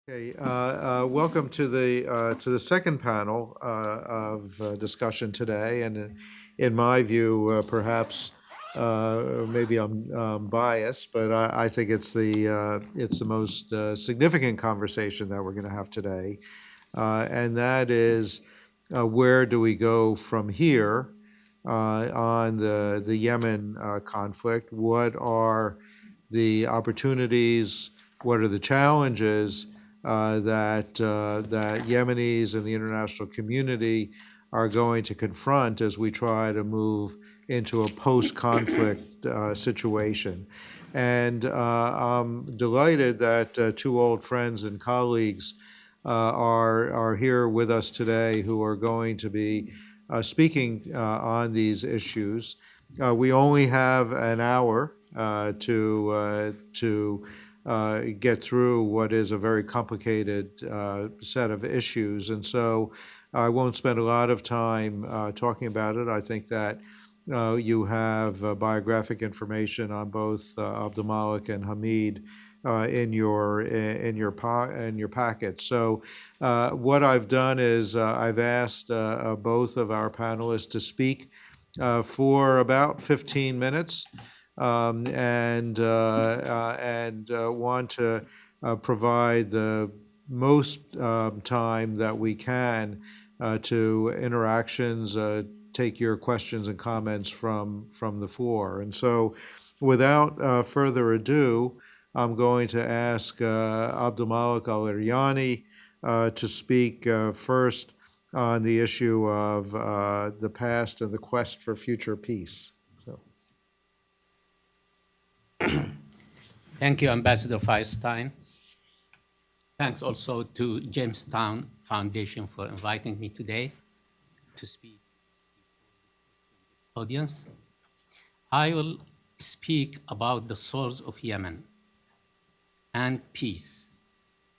Okay, welcome to the second panel of discussion today, and in my view, perhaps maybe I'm biased, but I think it's the most significant conversation that we're going to have today, and that is where do we go from here on the Yemen conflict? What are the opportunities? What are the challenges? That Yemenis and the international community are going to confront as we try to move into a post-conflict situation. And I'm delighted that two old friends and colleagues are here with us today who are going to be speaking on these issues. We only have an hour to get through what is a very complicated set of issues. And so I won't spend a lot of time talking about it. I think that you have biographic information on both Abdulmalik and Hamid in your packet. So what I've done is I've asked both of our panelists to speak for about 15 minutes and want to provide the most time that we can to interactions, take your questions and comments from the floor. And so, without further ado, I'm going to ask Abdulmalik Aleryani to speak first on the issue of the past and the quest for future peace. So. Thank you, Ambassador Feierstein. Thanks also to Jamestown Foundation for inviting me today to speak audience. I will speak about the source of Yemen and peace.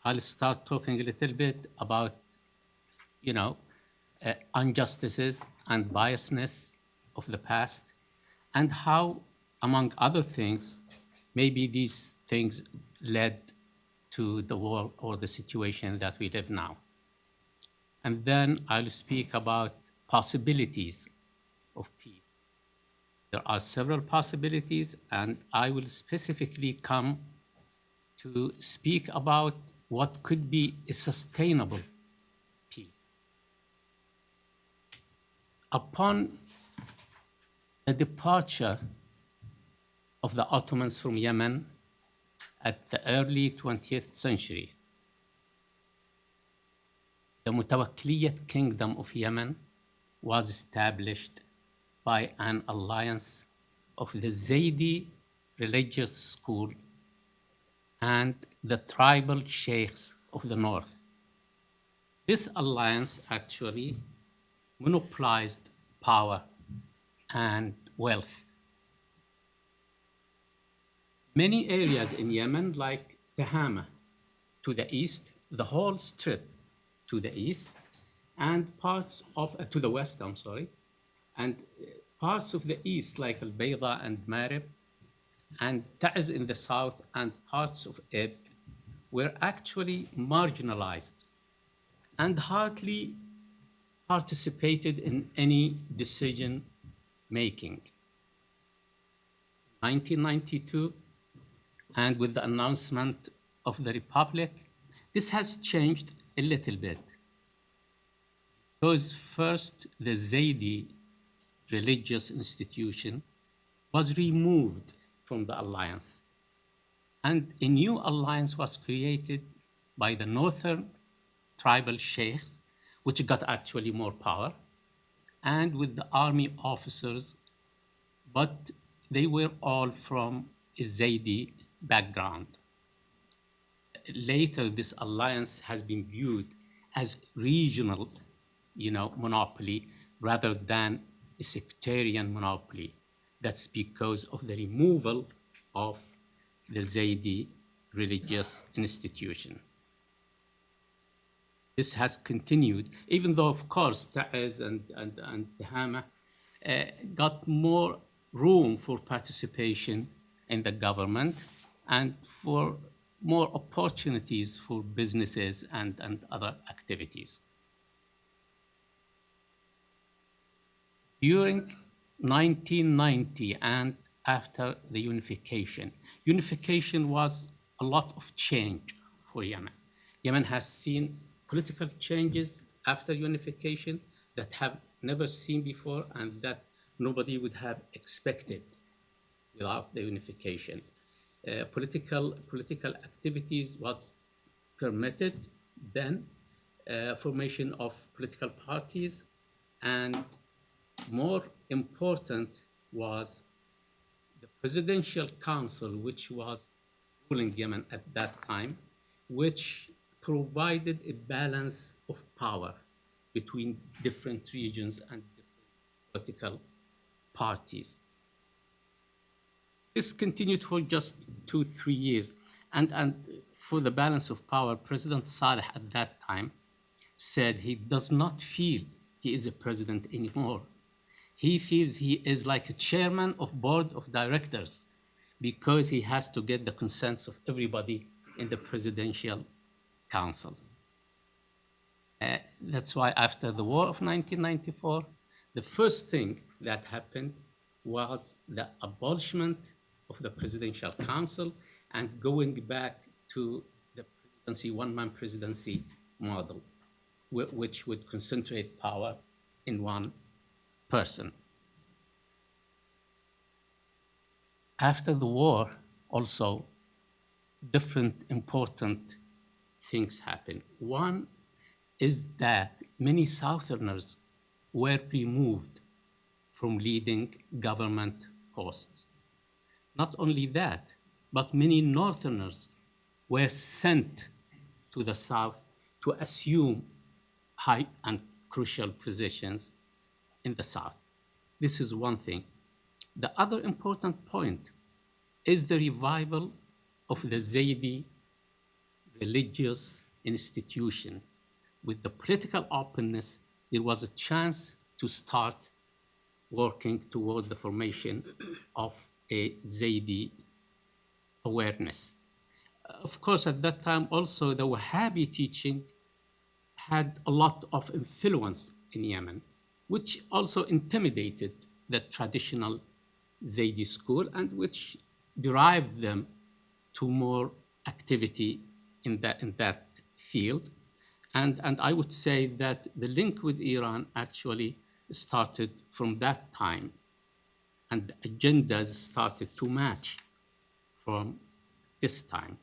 I'll start talking a little bit about, injustices and biasness of the past and how, among other things, maybe these things led to the war or the situation that we live now. And then I'll speak about possibilities of peace. There are several possibilities, and I will specifically come to speak about what could be a sustainable peace. Upon the departure of the Ottomans from Yemen at the early 20th century, the Mutawakkiliyat Kingdom of Yemen was established by an alliance of the Zaydi religious school and the tribal sheikhs of the north. This alliance actually monopolized power and wealth. Many areas in Yemen, like Tehama to the east, the whole strip to the east, and parts of, to the west, and parts of the east, like Al-Bayda and Marib, and Ta'z in the south, and parts of Ib, were actually marginalized and hardly participated in any decision making. 1992, and with the announcement of the Republic, this has changed a little bit. Because first, the Zaydi religious institution was removed from the alliance, and a new alliance was created by the northern tribal sheikhs, which got actually more power, and with the army officers, but they were all from a Zaydi background. Later, this alliance has been viewed as regional, monopoly rather than a sectarian monopoly. That's because of the removal of the Zaydi religious institution. This has continued, even though, of course, Ta'z and Tehama got more room for participation in the government and for more opportunities for businesses and other activities. During 1990 and after the unification, unification was a lot of change for Yemen. Yemen has seen political changes after unification that have never seen before and that nobody would have expected without the unification. Political activities was permitted then, formation of political parties, and more important was the Presidential Council, which was ruling Yemen at that time, which provided a balance of power between different regions and different political parties. This continued for just 2-3 years. And for the balance of power, President Saleh at that time said he does not feel he is a president anymore. He feels he is like a chairman of board of directors because he has to get the consent of everybody in the presidential council. That's why after the war of 1994, the first thing that happened was the abolishment of the presidential council and going back to the presidency, one-man presidency model, which would concentrate power in one person. After the war, also, different important things happened. One is that many Southerners were removed from leading government posts. Not only that, but many Northerners were sent to the South to assume high and crucial positions in the South. This is one thing. The other important point is the revival of the Zaydi religious institution. With the political openness, there was a chance to start working toward the formation of a Zaydi awareness. Of course, at that time also, the Wahhabi teaching had a lot of influence in Yemen, which also intimidated the traditional Zaydi school and which derived them to more activity in that field. And I would say that the link with Iran actually started from that time, and agendas started to match from this time.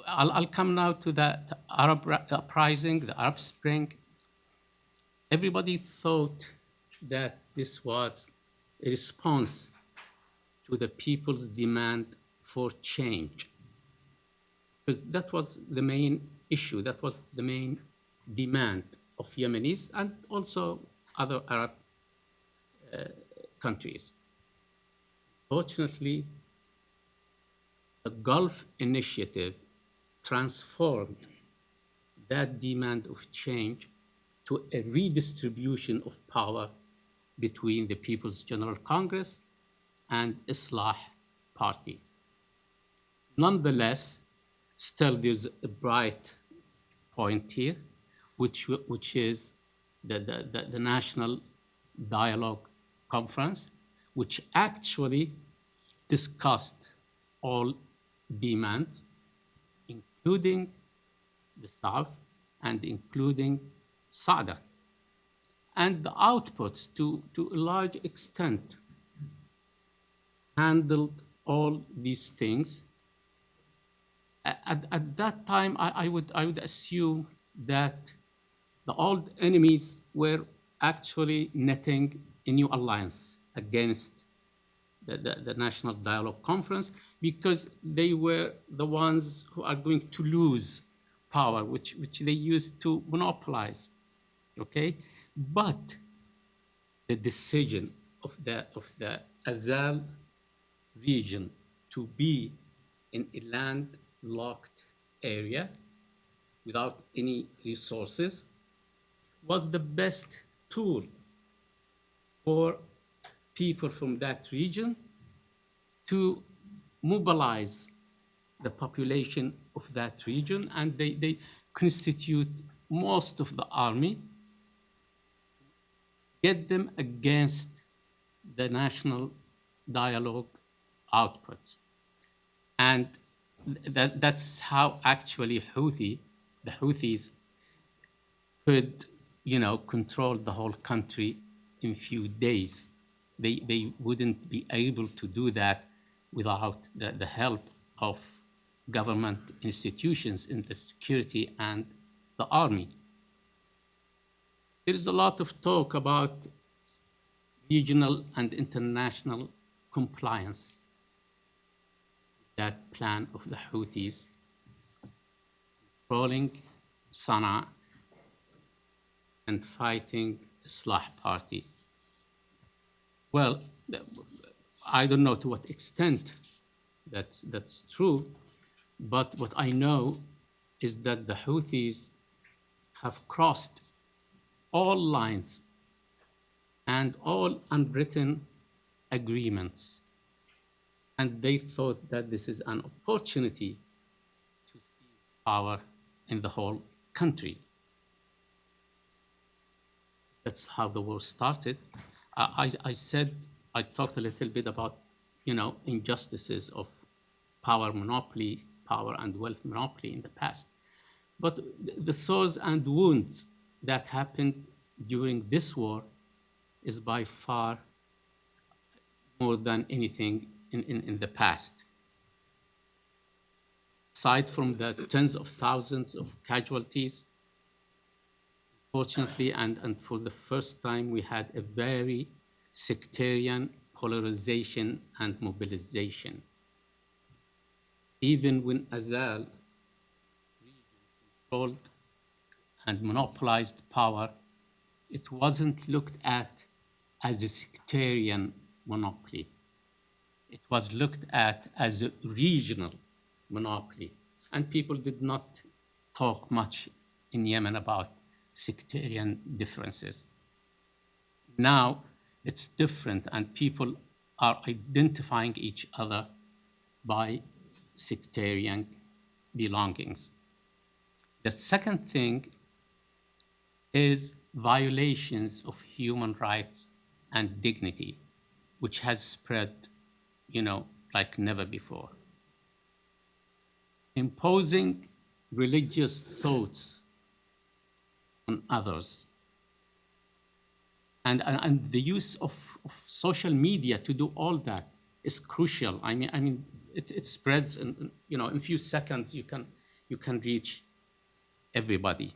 I'll come now to the Arab uprising, the Arab Spring. Everybody thought that this was a response to the people's demand for change, because that was the main issue, that was the main demand of Yemenis and also other Arab countries. Fortunately, the Gulf Initiative transformed that demand of change to a redistribution of power between the People's General Congress and Islah Party. Nonetheless, still there's a bright point here, which is the National Dialogue Conference, which actually discussed all demands, including the South and including Sada. And the outputs, to a large extent, handled all these things. At that time, I would assume that the old enemies were actually netting a new alliance against the National Dialogue Conference, because they were the ones who are going to lose power, which they used to monopolize. Okay, but the decision of the Azal region to be in a landlocked area without any resources was the best tool for people from that region to mobilize the population of that region, and they constitute most of the army, get them against the national dialogue outputs. And that's how actually the Houthis could, control the whole country in few days. They wouldn't be able to do that without the help of government institutions in the security and the army. There is a lot of talk about regional and international compliance, that plan of the Houthis controlling Sana'a and fighting Islah Party. Well, I don't know to what extent that's true, but what I know is that the Houthis have crossed all lines and all unwritten agreements, and they thought that this is an opportunity to seize power in the whole country. That's how the war started. I talked a little bit about, injustices of power monopoly, power and wealth monopoly in the past. But the sores and wounds that happened during this war is by far more than anything in the past. Aside from the tens of thousands of casualties, fortunately, and for the first time, we had a very sectarian polarization and mobilization. Even when Azal controlled and monopolized power, it wasn't looked at as a sectarian monopoly. It was looked at as a regional monopoly. And people did not talk much in Yemen about sectarian differences. Now it's different, and people are identifying each other by sectarian belongings. The second thing is violations of human rights and dignity, which has spread, like never before. Imposing religious thoughts on others, and the use of social media to do all that is crucial. I mean, it spreads, in a few seconds you can reach everybody.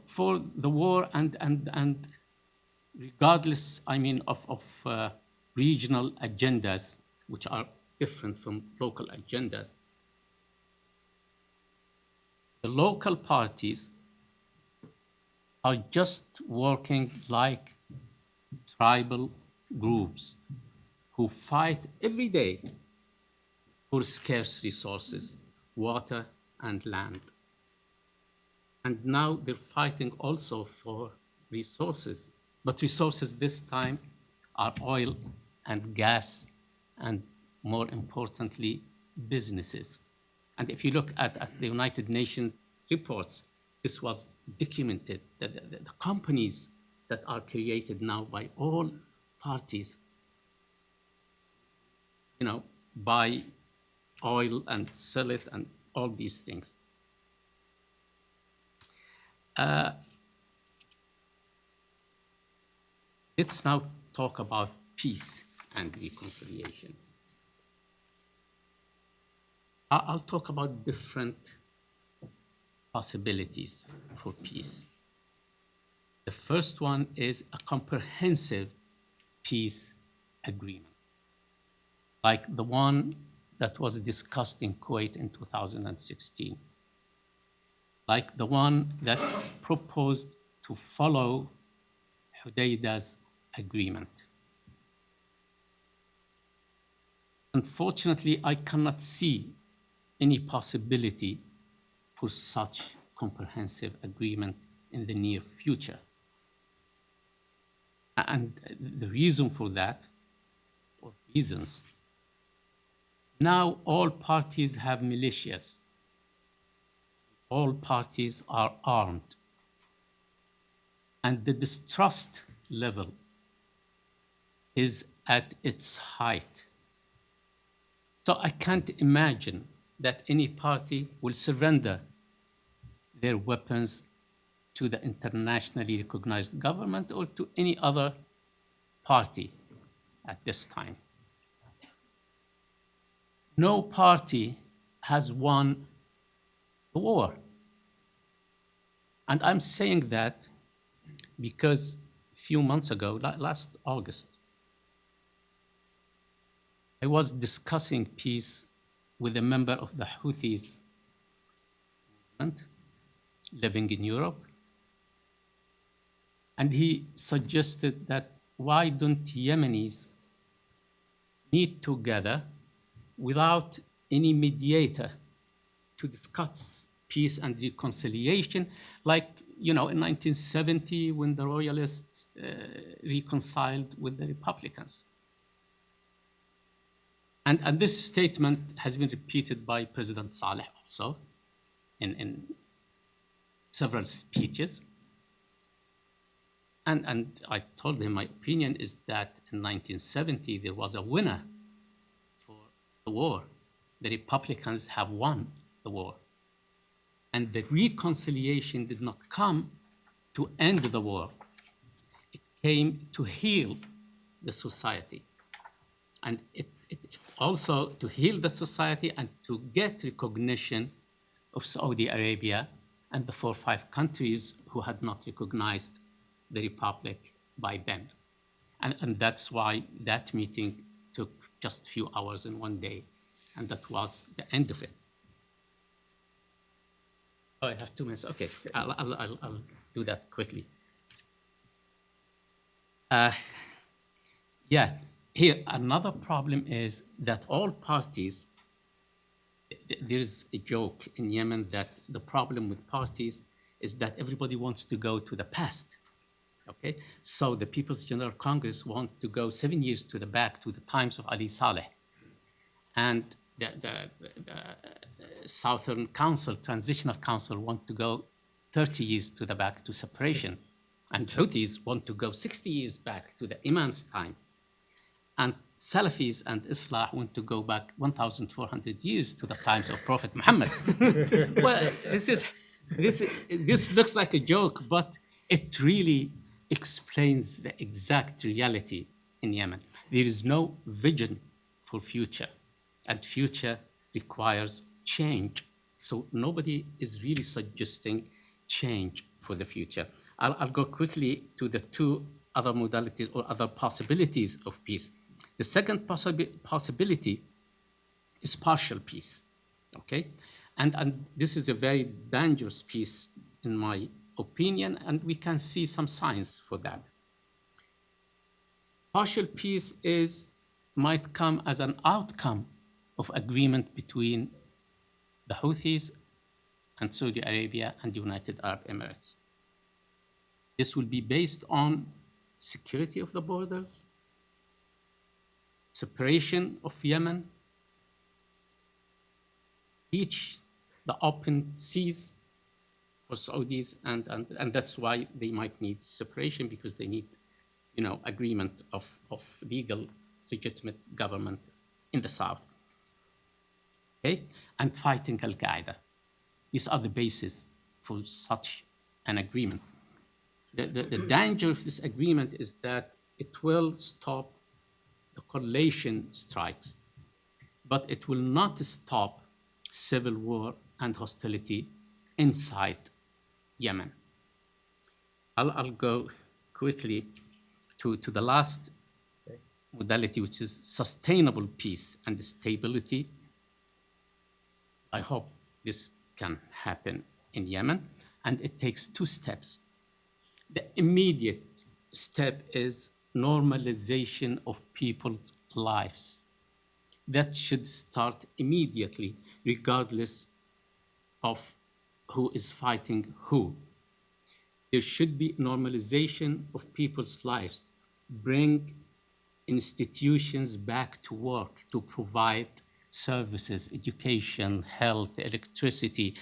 For the war and regardless, of regional agendas, which are different from local agendas, the local parties are just working like tribal groups who fight every day for scarce resources, water and land. And now they're fighting also for resources, but resources this time are oil and gas, and more importantly, businesses. And if you look at the United Nations reports, this was documented, that the companies that are created now by all parties, buy oil and sell it and all these things. Let's now talk about peace and reconciliation. I'll talk about different possibilities for peace. The first one is a comprehensive peace agreement, like the one that was discussed in Kuwait in 2016, like the one that's proposed to follow Hudayda's agreement. Unfortunately, I cannot see any possibility for such comprehensive agreement in the near future. And the reason for that, or reasons, Now all parties have militias. All parties are armed. And the distrust level is at its height. So I can't imagine that any party will surrender their weapons to the internationally recognized government or to any other party at this time. No party has won the war. And I'm saying that because a few months ago, last August, I was discussing peace with a member of the Houthis movement living in Europe. And he suggested that why don't Yemenis meet together without any mediator to discuss peace and reconciliation, like, in 1970 when the royalists reconciled with the Republicans. And this statement has been repeated by President Saleh also in several speeches. And I told him my opinion is that in 1970 there was a winner for the war. The Republicans have won the war. And the reconciliation did not come to end the war. It came to heal the society. And it also to heal the society and to get recognition of Saudi Arabia and the 4 or 5 countries who had not recognized the Republic by then. And that's why that meeting took just a few hours in one day. And that was the end of it. Oh, I have 2 minutes. Okay, I'll do that quickly. Yeah, here another problem is that all parties, there's a joke in Yemen that the problem with parties is that everybody wants to go to the past. Okay, so the People's General Congress want to go 7 years to the back to the times of Ali Saleh. And the Southern Council, Transitional Council, want to go 30 years to the back to separation. And Houthis want to go 60 years back to the Imam's time. And Salafis and Islah want to go back 1,400 years to the times of Prophet Muhammad. Well, this looks like a joke, but it really explains the exact reality in Yemen. There is no vision for future, and future requires change. So nobody is really suggesting change for the future. I'll go quickly to the 2 other modalities or other possibilities of peace. The second possibility is partial peace, okay? And this is a very dangerous peace in my opinion, and we can see some signs for that. Partial peace might come as an outcome of agreement between the Houthis and Saudi Arabia and the United Arab Emirates. This will be based on security of the borders, separation of Yemen, reach the open seas for Saudis, and that's why they might need separation, because they need, agreement of legal, legitimate government in the south. Okay, and fighting Al-Qaeda. These are the basis for such an agreement. The danger of this agreement is that it will stop the coalition strikes, but it will not stop civil war and hostility inside Yemen. I'll go quickly to the last modality, which is sustainable peace and stability. I hope this can happen in Yemen, and it takes 2 steps. The immediate step is normalization of people's lives. That should start immediately, regardless of who is fighting who. There should be normalization of people's lives. Bring institutions back to work to provide services, education, health, electricity,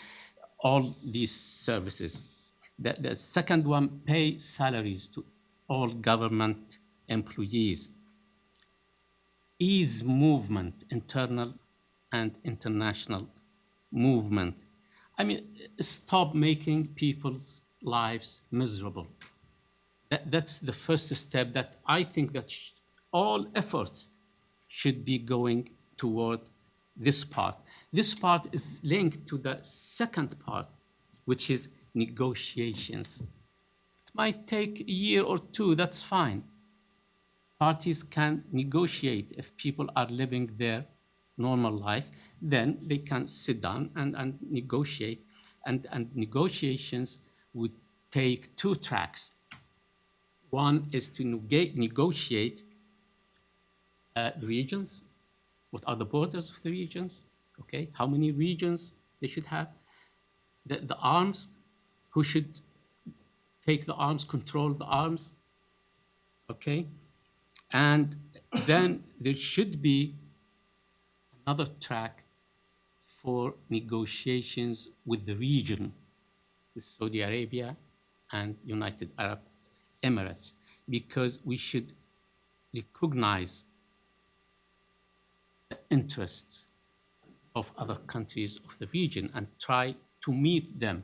all these services. The second one, pay salaries to all government employees, ease movement, internal and international movement. I mean, stop making people's lives miserable. That's the first step that I think that all efforts should be going toward this part. This part is linked to the second part, which is negotiations. It might take a year or two, that's fine. Parties can negotiate. If people are living their normal life, then they can sit down and negotiate. And negotiations would take two tracks. One is to negotiate regions. What are the borders of the regions? Okay, how many regions they should have? The arms, who should take the arms, control the arms? Okay, and then there should be another track for negotiations with the region, with Saudi Arabia and United Arab Emirates, because we should recognize the interests of other countries of the region and try to meet them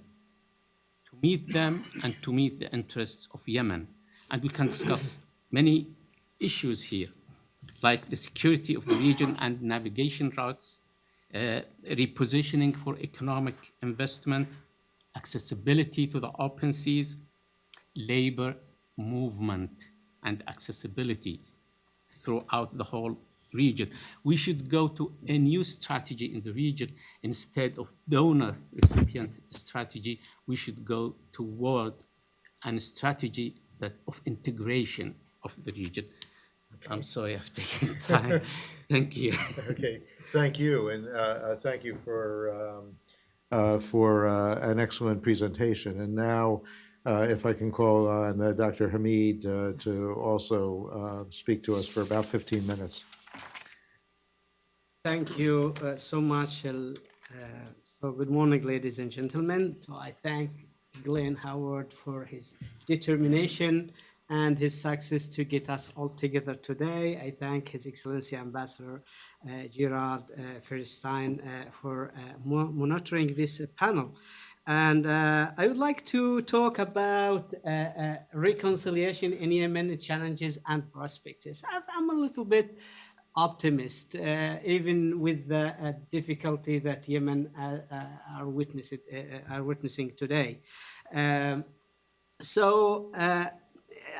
and to meet the interests of Yemen. And we can discuss many issues here, like the security of the region and navigation routes, repositioning for economic investment, accessibility to the open seas, labor movement and accessibility throughout the whole region. We should go to a new strategy in the region. Instead of donor-recipient strategy, we should go toward a strategy of integration of the region. Okay. I'm sorry I've taken time. Thank you. Okay, thank you, and thank you for an excellent presentation. And now, if I can call on Dr. Hamid to also speak to us for about 15 minutes. Thank you so much. So good morning, ladies and gentlemen. So I thank Glenn Howard for his determination and his success to get us all together today. I thank His Excellency Ambassador Gerald Feierstein for monitoring this panel. And I would like to talk about reconciliation in Yemen, challenges and prospects. I'm a little bit optimist, even with the difficulty that Yemen are witnessing today. So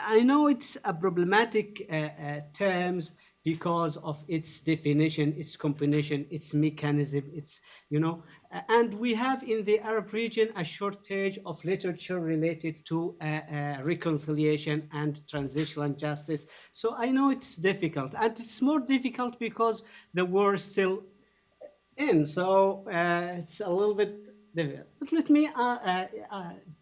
I know it's a problematic terms because of its definition, its combination, its mechanism, and we have in the Arab region a shortage of literature related to reconciliation and transitional justice. So I know it's difficult, and it's more difficult because the war is still in. So it's a little bit difficult. But let me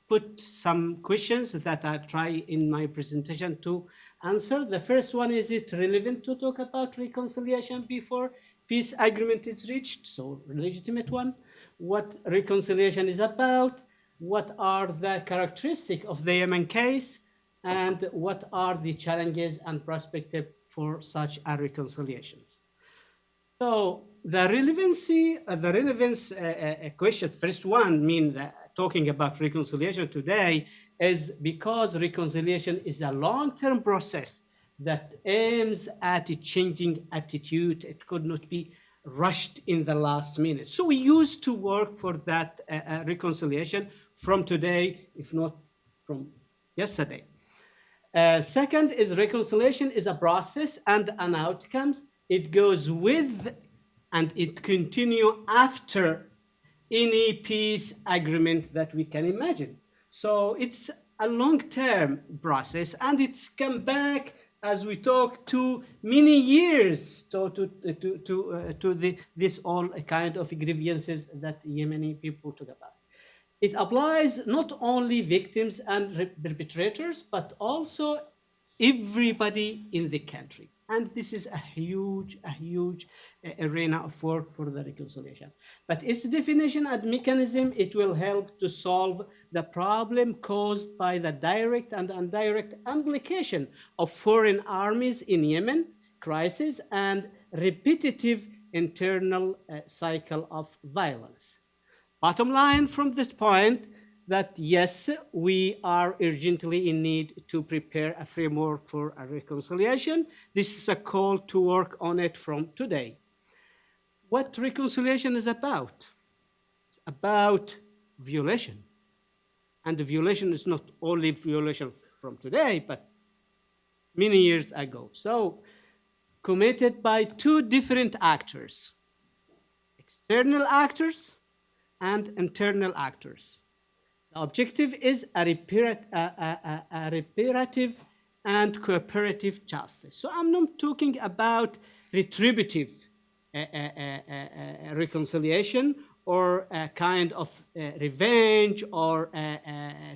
put some questions that I try in my presentation to answer. The first one, is it relevant to talk about reconciliation before peace agreement is reached? So legitimate one. What reconciliation is about? What are the characteristics of the Yemen case? And what are the challenges and perspective for such a reconciliations? So the relevance question, first one, talking about reconciliation today is because reconciliation is a long-term process that aims at a changing attitude. It could not be rushed in the last minute. So we used to work for that reconciliation from today, if not from yesterday. Second is reconciliation is a process and an outcomes. It goes with and it continue after any peace agreement that we can imagine. So it's a long-term process, and it's come back as we talk to many years to this all kind of grievances that Yemeni people talk about. It applies not only victims and perpetrators, but also everybody in the country. And this is a huge arena of work for the reconciliation. But its definition and mechanism, it will help to solve the problem caused by the direct and indirect implication of foreign armies in Yemen crisis and repetitive internal cycle of violence. Bottom line from this point, that yes, we are urgently in need to prepare a framework for a reconciliation. This is a call to work on it from today. What reconciliation is about? It's about violation. And the violation is not only violation from today, but many years ago. So, committed by two different actors, external actors and internal actors. The objective is a reparative and cooperative justice. So I'm not talking about retributive reconciliation or a kind of revenge or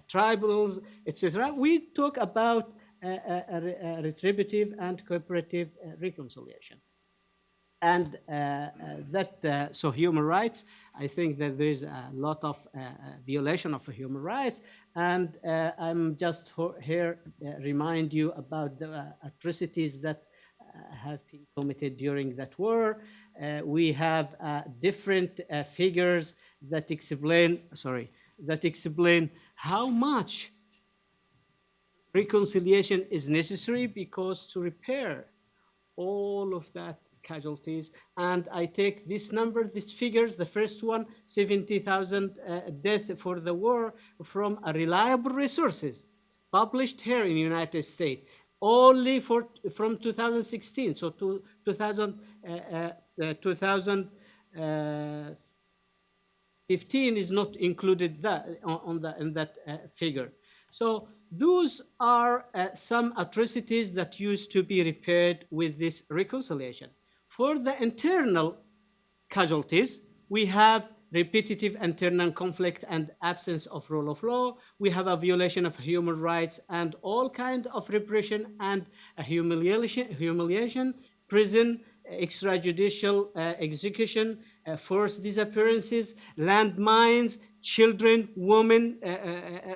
tribals, etc. We talk about retributive and cooperative reconciliation. And so human rights, I think that there is a lot of violation of human rights. And I'm just here remind you about the atrocities that have been committed during that war. We have different figures that explain how much reconciliation is necessary, because to repair all of that casualties, and I take this number, these figures, the first one, 70,000 deaths for the war, from reliable resources published here in the United States, only from 2016, so 2015 is not included in that figure. So those are some atrocities that used to be repaired with this reconciliation. For the internal casualties, we have repetitive internal conflict and absence of rule of law. We have a violation of human rights and all kinds of repression and humiliation, prison, extrajudicial execution, forced disappearances, landmines, children, women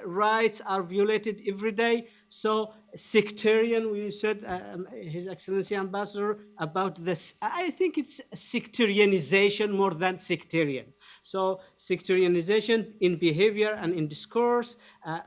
rights are violated every day. So sectarian, we said, His Excellency Ambassador, about this. I think it's sectarianization more than sectarian. So sectarianization in behavior and in discourse,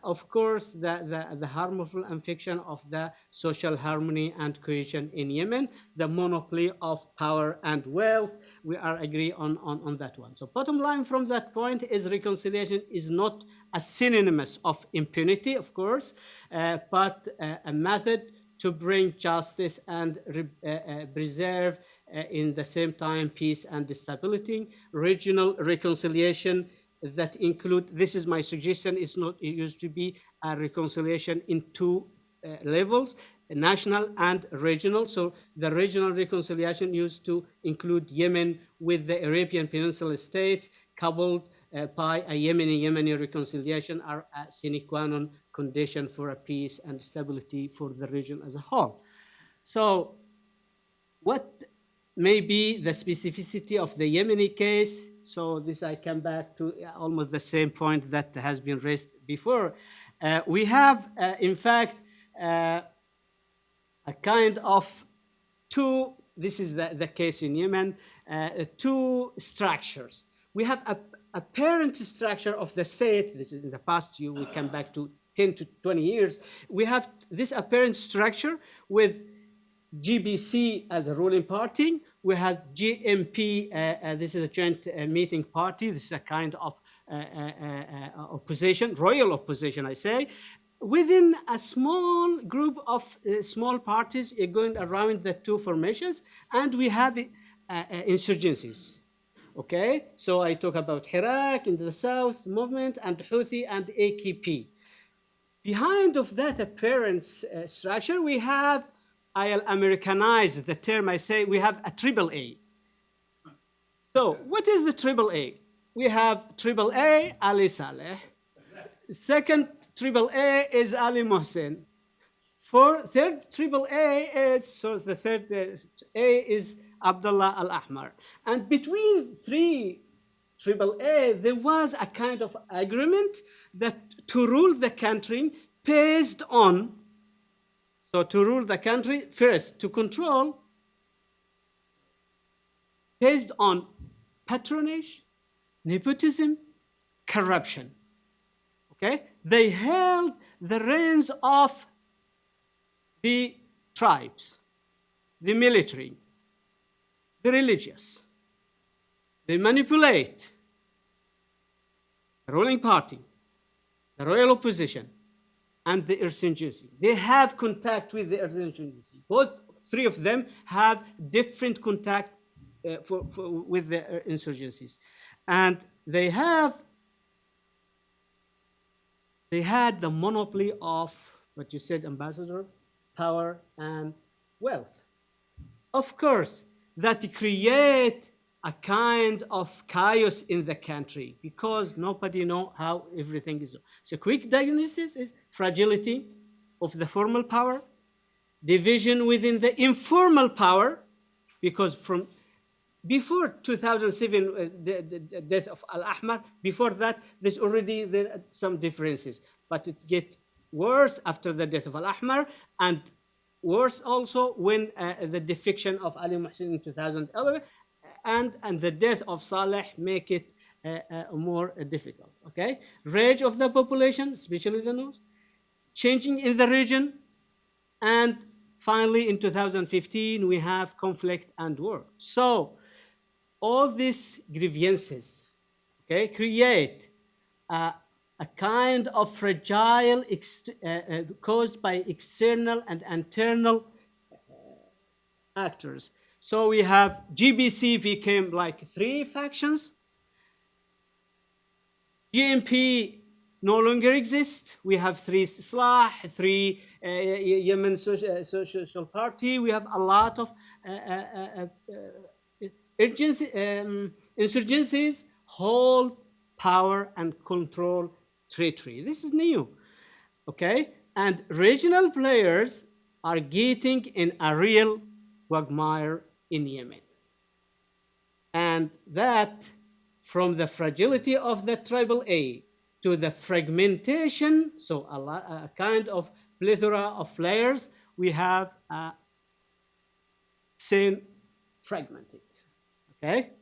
of course, the harmful infection of the social harmony and cohesion in Yemen, the monopoly of power and wealth, we are agree on that one. So bottom line from that point is reconciliation is not a synonymous of impunity, of course, but a method to bring justice and preserve in the same time peace and stability. Regional reconciliation that include, this is my suggestion, it's not, it used to be a reconciliation in two levels, national and regional. So the regional reconciliation used to include Yemen with the Arabian Peninsula states, coupled by a Yemeni reconciliation, are a sine qua non condition for a peace and stability for the region as a whole. So what may be the specificity of the Yemeni case? So this I come back to almost the same point that has been raised before. We have, in fact, a kind of two, this is the case in Yemen, two structures. We have a parent structure of the state. This is in the past, we come back to 10 to 20 years. We have this apparent structure with GBC as a ruling party. We have GMP, this is a joint meeting party. This is a kind of opposition, royal opposition, I say. Within a small group of small parties going around the two formations, and we have insurgencies. Okay, so I talk about Iraq in the south movement and Houthi and AKP. Behind of that apparent structure, we have, I'll Americanize the term, I say we have a triple A. So what is the triple A? We have triple A, Ali Saleh. Second triple A is Ali Mohsen. For third triple A, so the third A is Abdullah Al-Ahmar. And between three triple A, there was a kind of agreement that to rule the country based on, so to rule the country first, to control based on patronage, nepotism, corruption. Okay? They held the reins of the tribes, the military, the religious. They manipulate the ruling party, the royal opposition, and the insurgency. They have contact with the insurgency. Both three of them have different contact with the insurgencies. And they had the monopoly of what you said, Ambassador, power and wealth. Of course, that create a kind of chaos in the country because nobody know how everything is. So quick diagnosis is fragility of the formal power, division within the informal power, because from before 2007, the death of Al-Ahmar, before that, there's already some differences, but it gets worse after the death of Al-Ahmar, and worse also when the defection of Ali Muhsin in 2011, and the death of Saleh make it more difficult, okay? Rage of the population, especially the north, changing in the region, and finally in 2015, we have conflict and war. So all these grievances, okay, create a kind of fragile caused by external and internal actors. So we have GBC became like three factions. GMP no longer exists. We have three Islah, three Yemen Social Party. We have a lot of insurgencies, hold power and control territory. This is new, okay? And regional players are getting in a real quagmire in Yemen. And that, from the fragility of the tribal A to the fragmentation, so a kind of plethora of players, we have a scene fragmented, okay?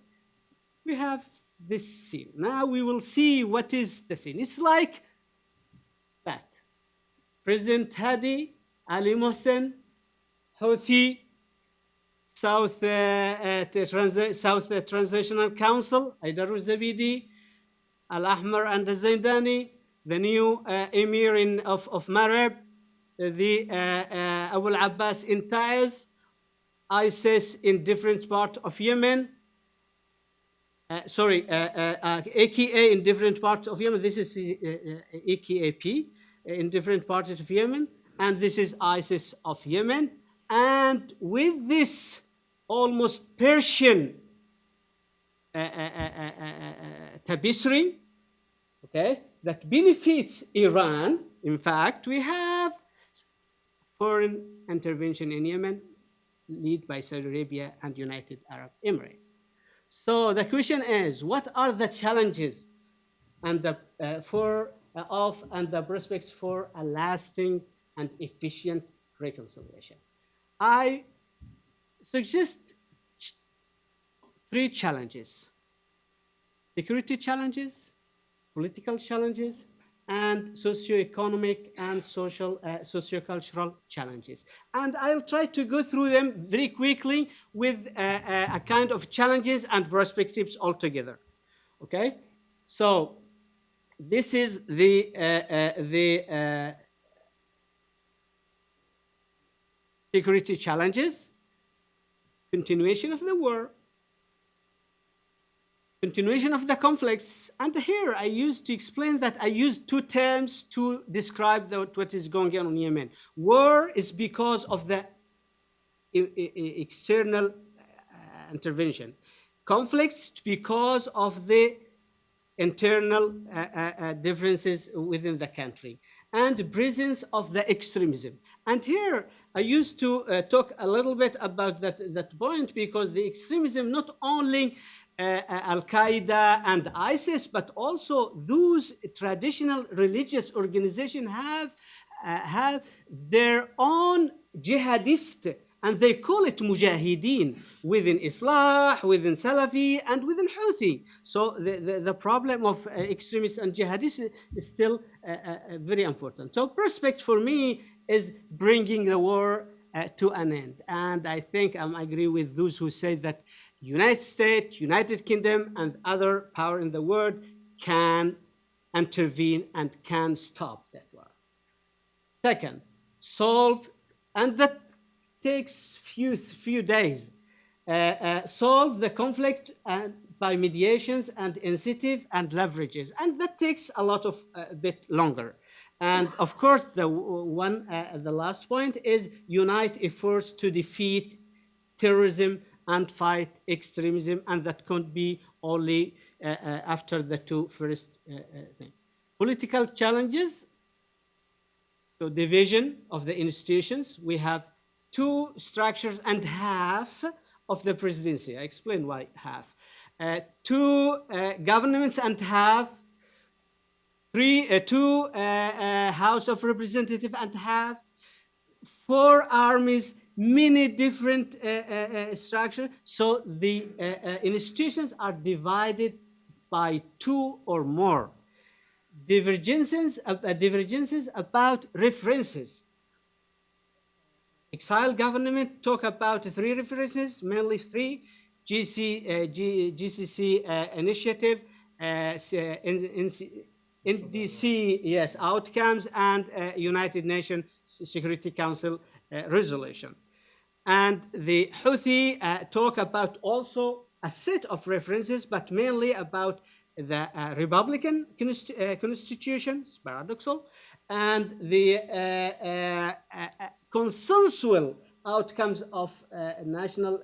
We have this scene. Now we will see what is the scene. It's like that. President Hadi, Ali Mohsen, Houthi, South Transitional Council, Aydar Zabidi, Al-Ahmar and Zaindani, the new Emir of Marib, the Abu al-Abbas in Taiz, ISIS in different parts of Yemen, AKA in different parts of Yemen. This is AKAP in different parts of Yemen, and this is ISIS of Yemen. And with this almost Persian tapestry, okay, that benefits Iran, in fact, we have foreign intervention in Yemen led by Saudi Arabia and United Arab Emirates. So the question is, what are the challenges and the prospects for a lasting and efficient reconciliation? I suggest three challenges: security challenges, political challenges, and socioeconomic and sociocultural challenges. And I'll try to go through them very quickly with a kind of challenges and perspectives altogether. Okay? So this is the security challenges, continuation of the war, continuation of the conflicts. And here I used to explain that I used two terms to describe what is going on in Yemen. War is because of the external intervention. Conflicts because of the internal differences within the country. and presence of the extremism. And here I used to talk a little bit about that point, because the extremism not only Al-Qaeda and ISIS, but also those traditional religious organizations have their own jihadist, and they call it mujahideen within Islah, within Salafi, and within Houthi. So the problem of extremists and jihadists is still very important. So prospect for me is bringing the war to an end. And I think I agree with those who say that United States, United Kingdom, and other power in the world can intervene and can stop that war. Second, solve, and that takes few days, solve the conflict by mediations and incentive and leverages, and that takes a bit longer. And of course, the last point is unite efforts to defeat terrorism and fight extremism, and that could be only after the two first things. Political challenges, so division of the institutions. We have two structures and half of the presidency. I explain why half. Two governments and half. Two House of Representatives and half. Four armies, many different structures. So the institutions are divided by two or more. Divergences about references. Exile government talk about three references, mainly three: GCC initiative, NDC, yes, outcomes, and United Nations Security Council resolution. And the Houthi talk about also a set of references, but mainly about the Republican constitution, it's paradoxal, and the consensual outcomes of national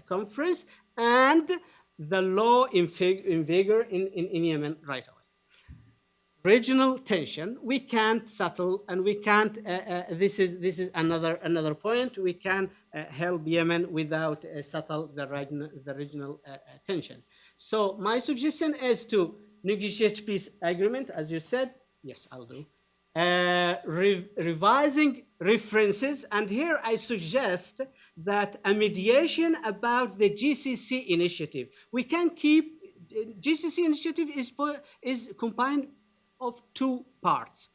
conference, and the law in vigor in Yemen right away. Regional tension, we can't settle, and we can't, this is another point, we can help Yemen without settle the regional tension. So my suggestion is to negotiate peace agreement, as you said. Yes, I'll do. Revising references, and here I suggest that a mediation about the GCC initiative. We can keep, GCC initiative is combined of two parts: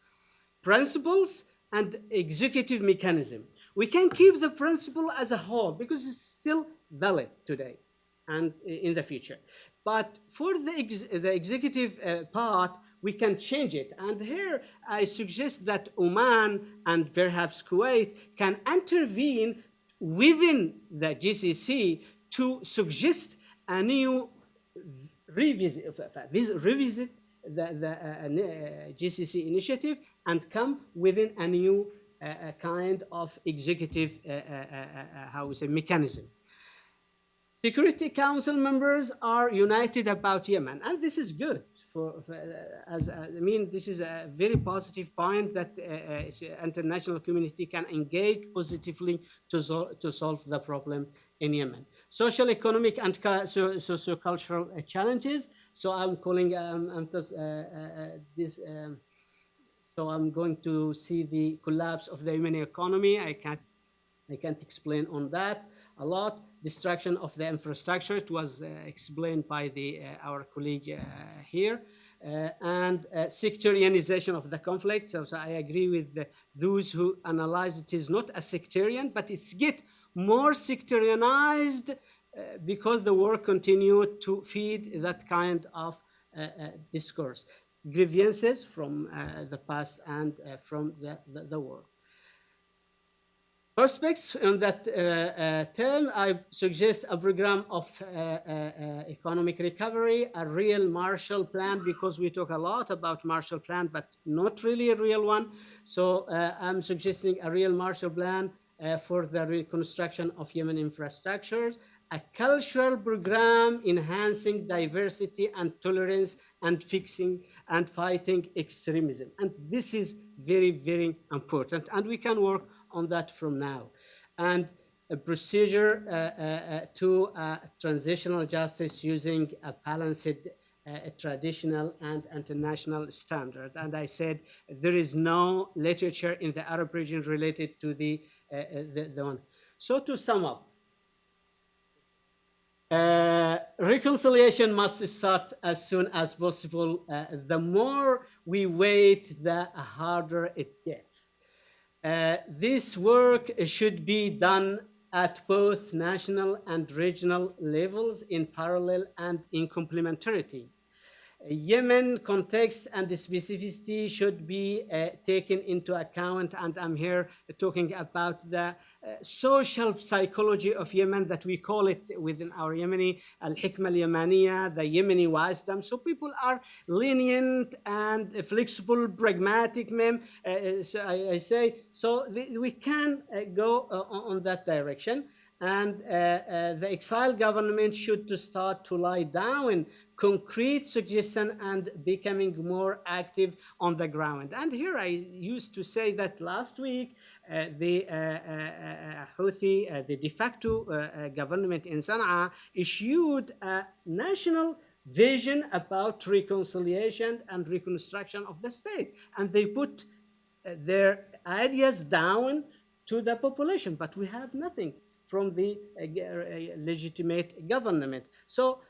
principles and executive mechanism. We can keep the principle as a whole because it's still valid today and in the future. But for the executive part, we can change it. And here I suggest that Oman and perhaps Kuwait can intervene within the GCC to suggest a new revisit the GCC initiative and come within a new kind of executive mechanism. Security Council members are united about Yemen, and this is good. This is a very positive point that international community can engage positively to solve the problem in Yemen. Social, economic, and socio-cultural challenges. So I'm calling this. So I'm going to see the collapse of the Yemeni economy. I can't explain on that a lot. Destruction of the infrastructure. It was explained by our colleague here. And sectarianization of the conflict. So I agree with those who analyze it is not a sectarian, but it's get more sectarianized because the war continued to feed that kind of discourse. Grievances from the past and from the war. Prospects in that term, I suggest a program of economic recovery, a real Marshall Plan, because we talk a lot about Marshall Plan, but not really a real one. So I'm suggesting a real Marshall Plan for the reconstruction of Yemen infrastructures, a cultural program enhancing diversity and tolerance and fixing and fighting extremism. And this is very, very important. And we can work on that from now. And a procedure to transitional justice using a balanced traditional and international standard. And I said there is no literature in the Arab region related to the one. So to sum up, reconciliation must start as soon as possible. The more we wait, the harder it gets. This work should be done at both national and regional levels in parallel and in complementarity. Yemen context and specificity should be taken into account, and I'm here talking about the social psychology of Yemen that we call it within our Yemeni al-hikmah al-yamaniya, the Yemeni wisdom. So people are lenient and flexible, pragmatic, so I say, so we can go on that direction. And the exiled government should to start to lie down concrete suggestion and becoming more active on the ground. And here I used to say that last week the Houthi, the de facto government in Sana'a issued a national vision about reconciliation and reconstruction of the state. And they put their ideas down to the population, but we have nothing from the legitimate government. So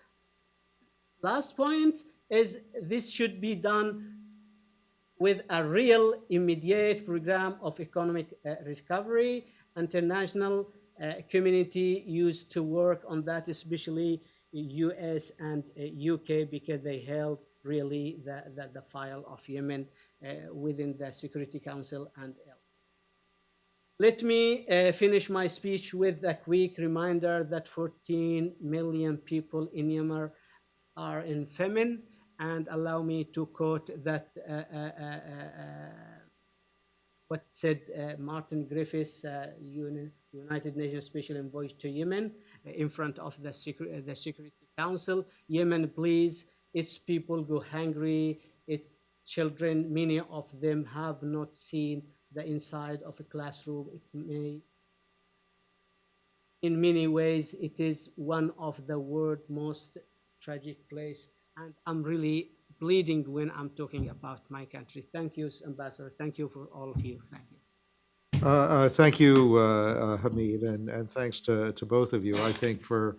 last point is this should be done with a real immediate program of economic recovery. International community used to work on that, especially US and UK, because they held really the file of Yemen within the Security Council and else. Let me finish my speech with a quick reminder that 14 million people in Yemen are in famine, and allow me to quote that what said Martin Griffiths, United Nations Special Envoy to Yemen, in front of the Security Council. Yemen, please, its people go hungry, its children, many of them have not seen the inside of a classroom. In many ways, it is one of the world's most tragic place. And I'm really bleeding when I'm talking about my country. Thank you, Ambassador. Thank you for all of you. Thank you. Thank you, Hamid, and thanks to both of you, I think, for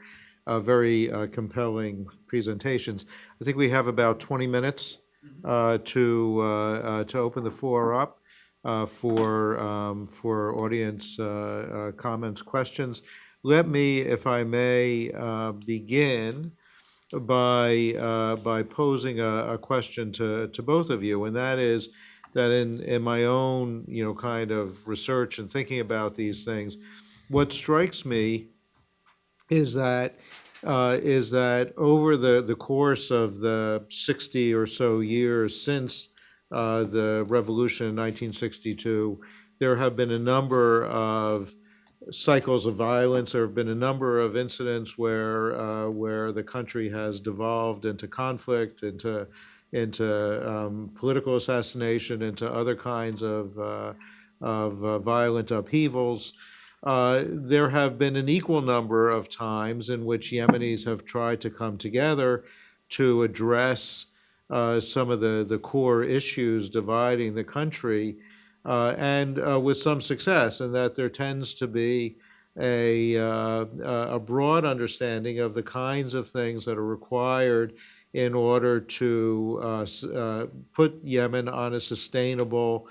very compelling presentations. I think we have about 20 minutes to open the floor up for audience comments, questions. Let me, if I may, begin by posing a question to both of you, and that is that in my own kind of research and thinking about these things, what strikes me is that over the course of the 60 or so years since the revolution in 1962, there have been a number of cycles of violence. There have been a number of incidents where the country has devolved into conflict, into political assassination, into other kinds of violent upheavals. There have been an equal number of times in which Yemenis have tried to come together to address some of the core issues dividing the country, and with some success, and that there tends to be a broad understanding of the kinds of things that are required in order to put Yemen on a sustainable,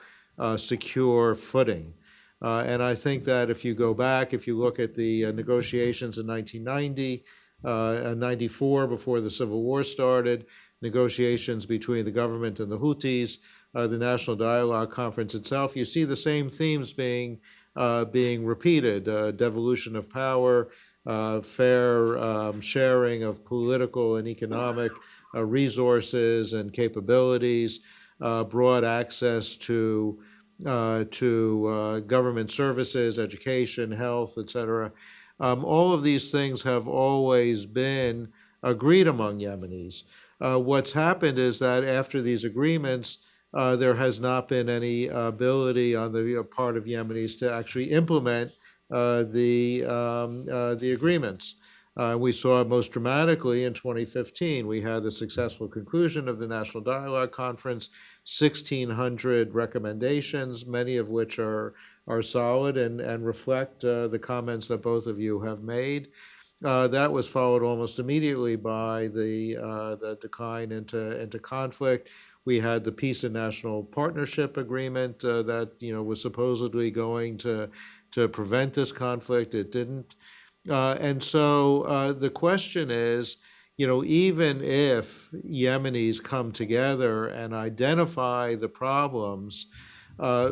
secure footing. And I think that if you go back, if you look at the negotiations in 1990, 94, before the Civil War started, negotiations between the government and the Houthis, the National Dialogue Conference itself, you see the same themes being repeated: devolution of power, fair sharing of political and economic resources and capabilities, broad access to government services, education, health, etc. All of these things have always been agreed among Yemenis. What's happened is that after these agreements, there has not been any ability on the part of Yemenis to actually implement the agreements. We saw it most dramatically in 2015. We had the successful conclusion of the National Dialogue Conference, 1,600 recommendations, many of which are solid and reflect the comments that both of you have made. That was followed almost immediately by the decline into conflict. We had the Peace and National Partnership Agreement that was supposedly going to prevent this conflict. It didn't. And so the question is, even if Yemenis come together and identify the problems, uh,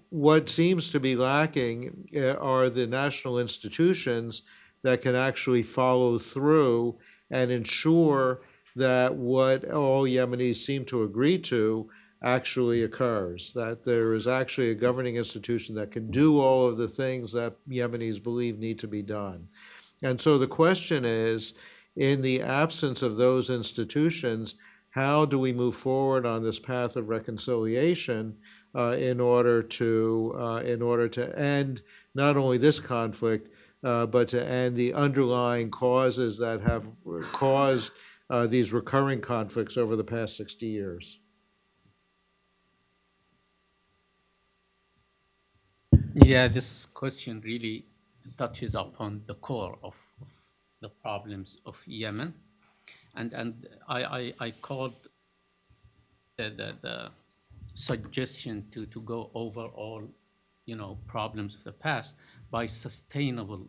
what seems to be lacking are the national institutions that can actually follow through and ensure that what all Yemenis seem to agree to actually occurs, that there is actually a governing institution that can do all of the things that Yemenis believe need to be done. And so the question is, in the absence of those institutions, how do we move forward on this path of reconciliation in order to end not only this conflict, but to end the underlying causes that have caused these recurring conflicts over the past 60 years? Yeah, this question really touches upon the core of the problems of Yemen. And I called the suggestion to go over all problems of the past by sustainable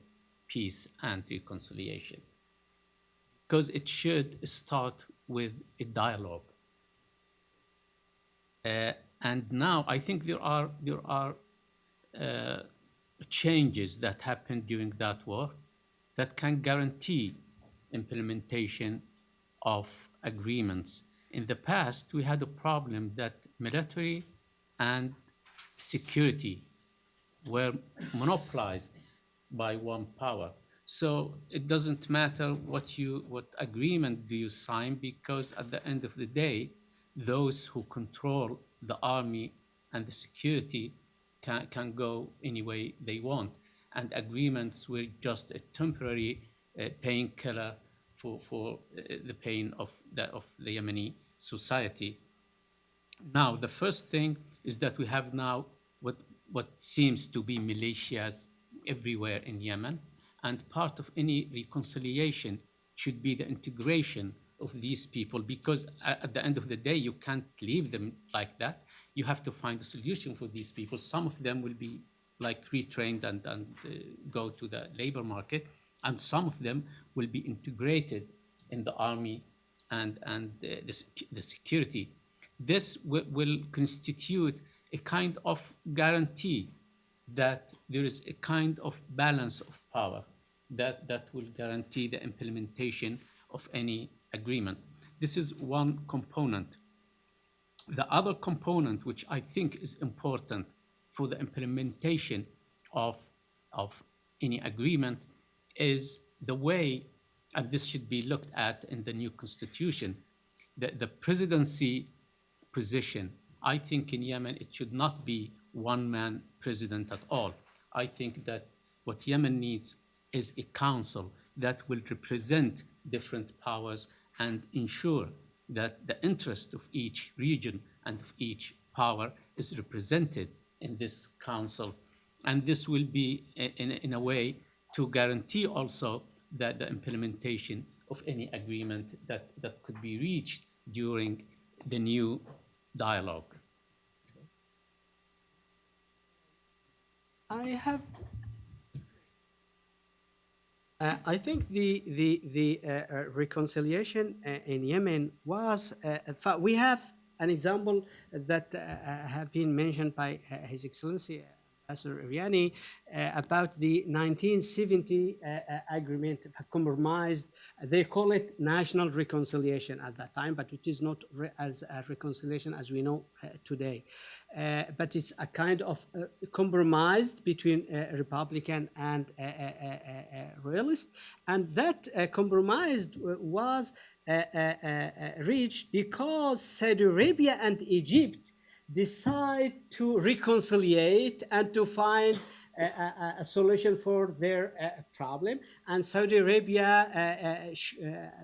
peace and reconciliation, because it should start with a dialogue. And now I think there are changes that happened during that war that can guarantee implementation of agreements. In the past, we had a problem that military and security were monopolized by one power. So it doesn't matter what agreement do you sign, because at the end of the day, those who control the army and the security can go any way they want. And agreements were just a temporary painkiller for the pain of the Yemeni society. Now, the first thing is that we have now what seems to be militias everywhere in Yemen, and part of any reconciliation should be the integration of these people, because at the end of the day, you can't leave them like that. You have to find a solution for these people. Some of them will be like retrained and go to the labor market, and some of them will be integrated in the army and the security. This will constitute a kind of guarantee that there is a kind of balance of power that will guarantee the implementation of any agreement. This is one component. The other component, which I think is important for the implementation of, of any agreement, is the way, and this should be looked at in the new constitution, the presidency position. I think in Yemen it should not be one man president at all. I think that what Yemen needs is a council that will represent different powers and ensure that the interest of each region and of each power is represented in this council. And this will be in a way to guarantee also that the implementation of any agreement that could be reached during the new dialogue. I have. I think the reconciliation in Yemen was. In fact, we have an example that have been mentioned by His Excellency Professor Aleryani about the 1970 agreement, compromised. They call it national reconciliation at that time, but it is not as a reconciliation as we know today. But it's a kind of compromise between Republican and royalist, and that compromise was reached because Saudi Arabia and Egypt decide to reconciliate and to find a solution for their problem. And Saudi Arabia,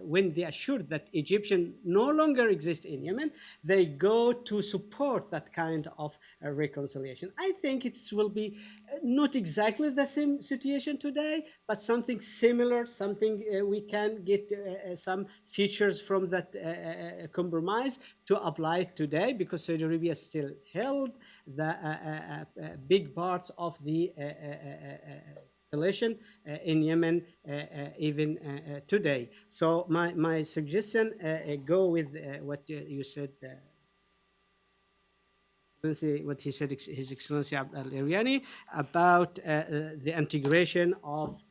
when they assured that Egyptian no longer exist in Yemen, they go to support that kind of reconciliation. I think it will be not exactly the same situation today, but something similar, something we can get some features from that compromise to apply today, because Saudi Arabia still held the big parts of the installation in Yemen even today. So my suggestion, go with what you said, what he said, His Excellency Aleryani, about the integration of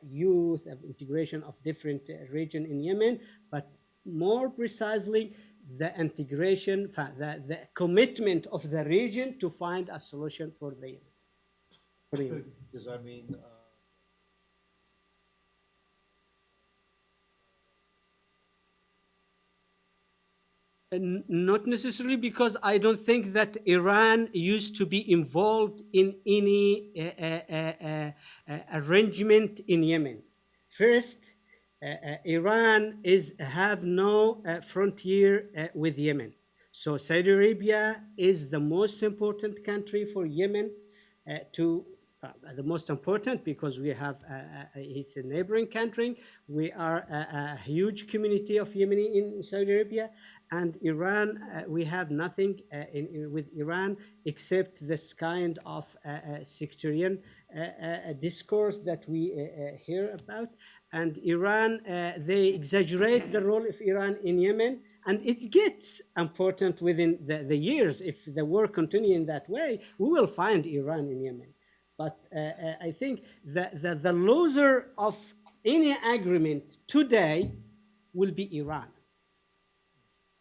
youth, of integration of different region in Yemen, but more precisely the integration, the commitment of the region to find a solution for the Yemen. Does that mean Not necessarily, because I don't think that Iran used to be involved in any arrangement in Yemen. First, Iran have no frontier with Yemen. So Saudi Arabia is the most important country for Yemen the most important, because we have it's a neighboring country. We are a huge community of Yemeni in Saudi Arabia, and Iran. We have nothing with Iran except this kind of sectarian discourse that we hear about. And Iran, they exaggerate the role of Iran in Yemen, and it gets important within the years. If the war continues in that way, we will find Iran in Yemen. But I think the loser of any agreement today will be Iran.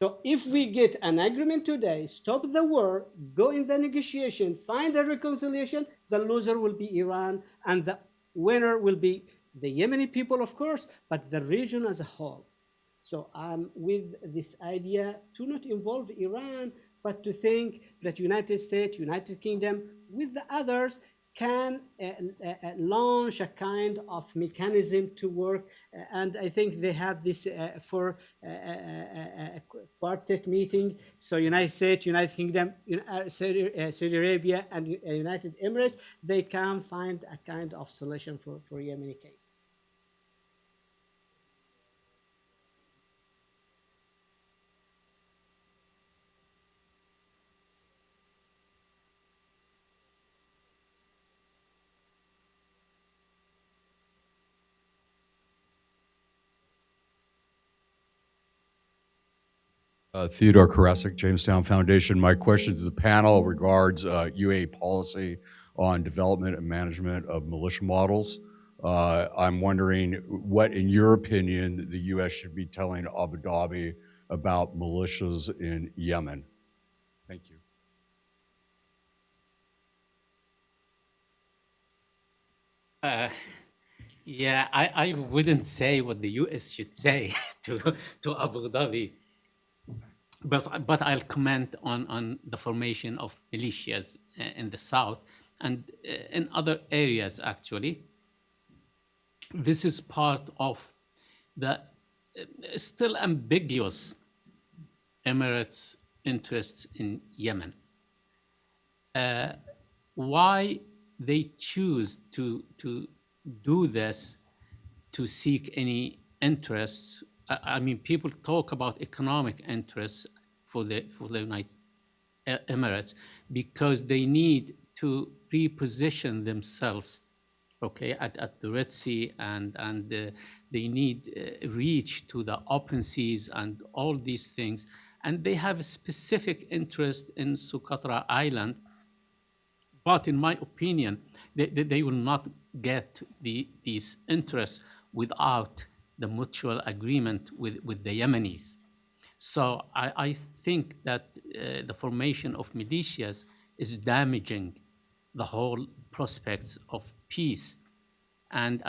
So if we get an agreement today, stop the war, go in the negotiation, find a reconciliation, the loser will be Iran, and the winner will be the Yemeni people, of course, but the region as a whole. So I'm with this idea to not involve Iran, but to think that United States, United Kingdom, with the others, can launch a kind of mechanism to work. And I think they have this for quartet meeting. So United States, United Kingdom, Saudi Arabia, and United Emirates, they can find a kind of solution for Yemeni case. Theodore Karasik, Jamestown Foundation. My question to the panel regards UAE policy on development and management of militia models. I'm wondering what, in your opinion, the U.S. should be telling Abu Dhabi about militias in Yemen. Thank you. Yeah, I wouldn't say what the U.S. should say to Abu Dhabi. But I'll comment on the formation of militias in the south and in other areas, actually. This is part of the still ambiguous Emirates' interests in Yemen. Why they choose to do this, to seek any interests. I mean, people talk about economic interests for the United Emirates because they need to reposition themselves, okay, at the Red Sea, and they need reach to the open seas and all these things. And they have a specific interest in Socotra Island But in my opinion, they will not get these interests without the mutual agreement with the Yemenis. So I think that the formation of militias is damaging the whole prospects of peace. And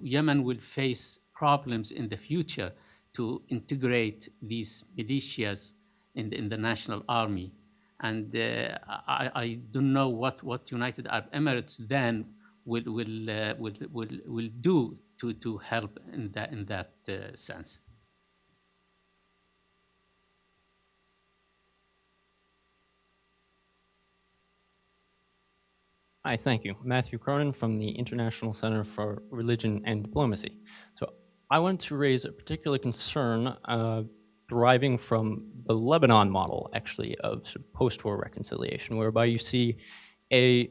Yemen will face problems in the future to integrate these militias in the national army. And I don't know what United Arab Emirates then will do to help in that sense. Hi, thank you. Matthew Cronin from the International Center for Religion and Diplomacy. So I want to raise a particular concern deriving from the Lebanon model, actually, of sort of post-war reconciliation, whereby you see a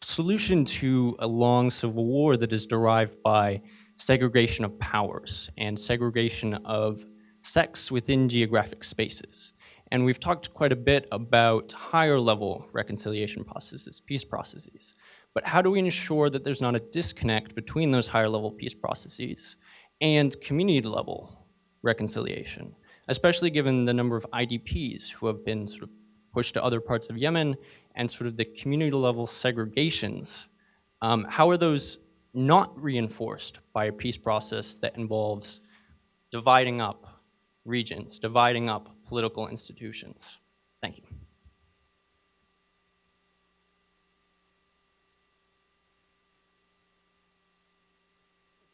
solution to a long civil war that is derived by segregation of powers and segregation of sex within geographic spaces. And we've talked quite a bit about higher level reconciliation processes, peace processes. But how do we ensure that there's not a disconnect between those higher level peace processes and community level reconciliation, especially given the number of IDPs who have been sort of pushed to other parts of Yemen and sort of the community level segregations? How are those not reinforced by a peace process that involves dividing up regions, dividing up political institutions? Thank you.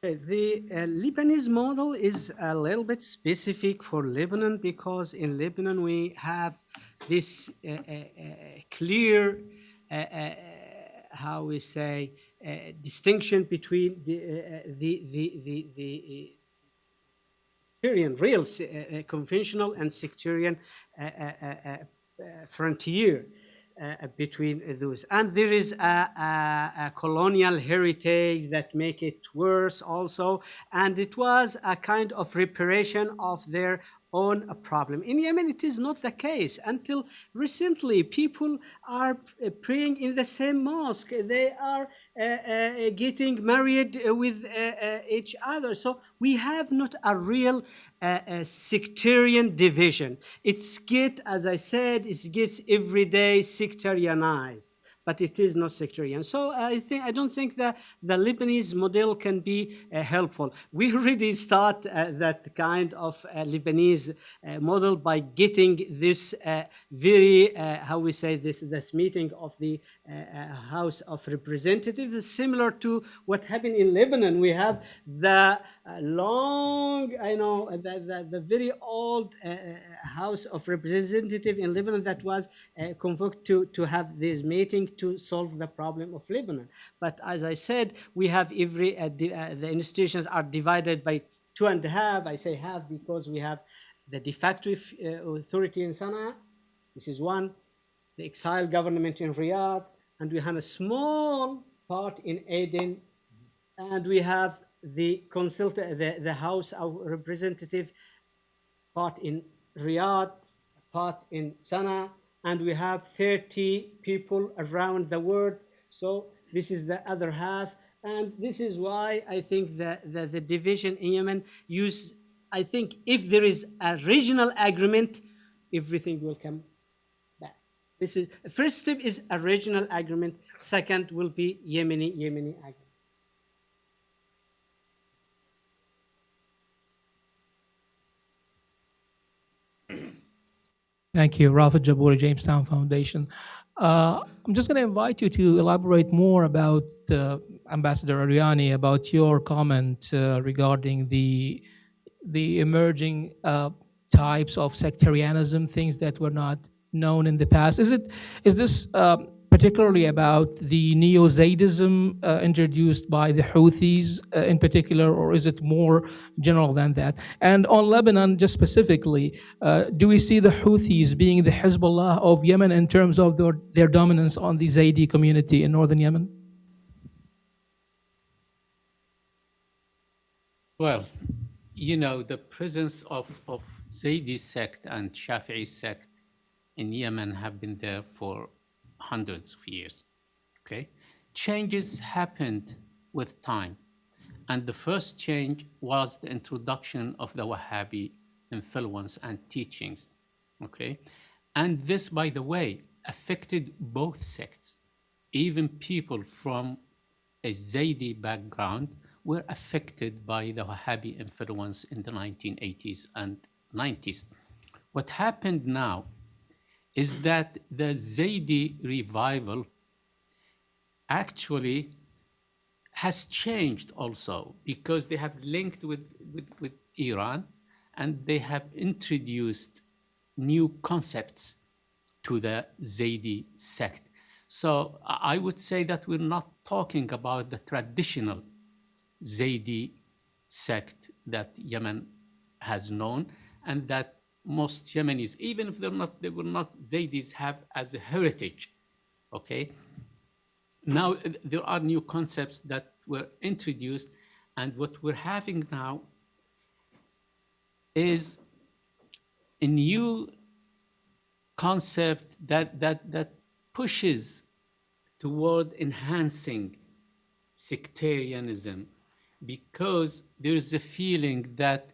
The Lebanese model is a little bit specific for Lebanon because in Lebanon we have this clear, how we say, distinction between the sectarian, real conventional and sectarian frontier between those. And there is a colonial heritage that make it worse also. And it was a kind of reparation of their own problem. In Yemen, it is not the case. Until recently, people are praying in the same mosque. They are getting married with each other. So we have not a real sectarian division. It's as I said, it gets every day sectarianized, but it is not sectarian. So I don't think that the Lebanese model can be helpful. We already start that kind of Lebanese model by getting this very, how we say this meeting of the House of Representatives, similar to what happened in Lebanon. We have the long, the very old House of Representatives in Lebanon that was convoked to have this meeting to solve the problem of Lebanon. But as I said, we have the institutions are divided by 2.5. I say half because we have the de facto authority in Sana'a. This is one. The exiled government in Riyadh, and we have a small part in Aden, and we have the House of Representative part in Riyadh, part in Sana'a, and we have 30 people around the world. So this is the other half, and this is why I think that the division in Yemen I think if there is a regional agreement, everything will come back. This is first step is a regional agreement. Second will be Yemeni agreement. Thank you, Rafat Jabouri, Jamestown Foundation. I'm just going to invite you to elaborate more about Ambassador Aleryani, about your comment regarding the emerging types of sectarianism, things that were not known in the past. Is this particularly about the neo-Zaydism introduced by the Houthis in particular, or is it more general than that? And on Lebanon, just specifically, do we see the Houthis being the Hezbollah of Yemen in terms of their dominance on the Zaydi community in northern Yemen? Well, the presence of Zaydi sect and Shafi'i sect in Yemen have been there for hundreds of years. Okay, changes happened with time, and the first change was the introduction of the Wahhabi influence and teachings. Okay, and this, by the way, affected both sects. Even people from a Zaydi background were affected by the Wahhabi influence in the 1980s and 90s. What happened now is that the Zaydi revival actually has changed also, because they have linked with Iran, and they have introduced new concepts to the Zaydi sect. So I would say that we're not talking about the traditional Zaydi sect that Yemen has known, and that most Yemenis, even if they were not Zaydis, have as a heritage. Okay. Now there are new concepts that were introduced, and what we're having now is a new concept that pushes toward enhancing sectarianism, because there is a feeling that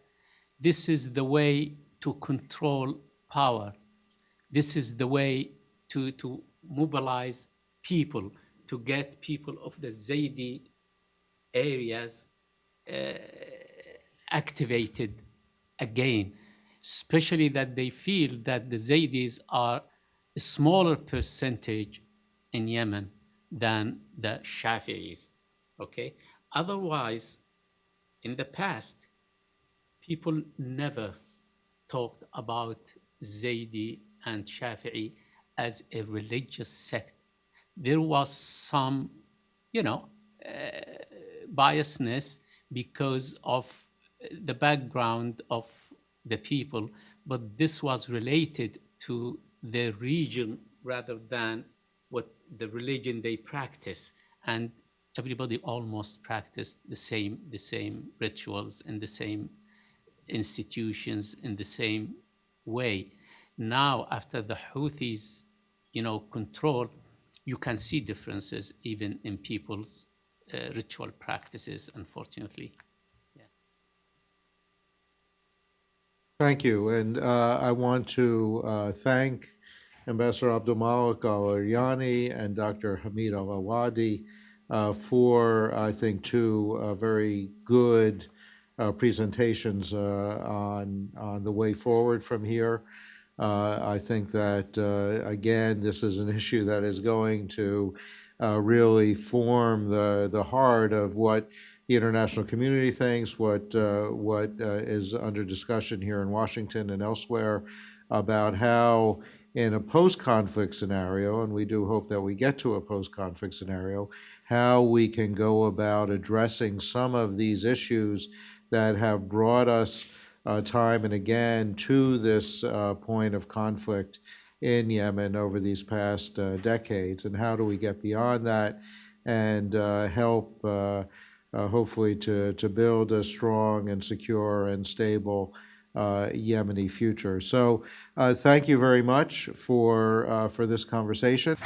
this is the way to control power. This is the way to mobilize people, to get people of the Zaydi areas activated again, especially that they feel that the Zaydis are a smaller percentage in Yemen than the Shafi'is. Okay. Otherwise, in the past, people never talked about Zaydi and Shafi'i as a religious sect. There was some, biasness because of the background of the people, but this was related to their region rather than what the religion they practice. And everybody almost practiced the same rituals and the same institutions in the same way. Now, after the Houthis, control, you can see differences even in people's ritual practices, unfortunately. Thank you. And I want to thank Ambassador Abdulmalik Aleryani and Dr. Hamid Alawadhi for, I think, two very good presentations on the way forward from here. I think that, again, this is an issue that is going to really form the heart of what the international community thinks, what is under discussion here in Washington and elsewhere about how, in a post-conflict scenario, and we do hope that we get to a post-conflict scenario, how we can go about addressing some of these issues that have brought us time and again to this point of conflict in Yemen over these past decades, and how do we get beyond that and help hopefully to build a strong and secure and stable Yemeni future. So thank you very much for this conversation.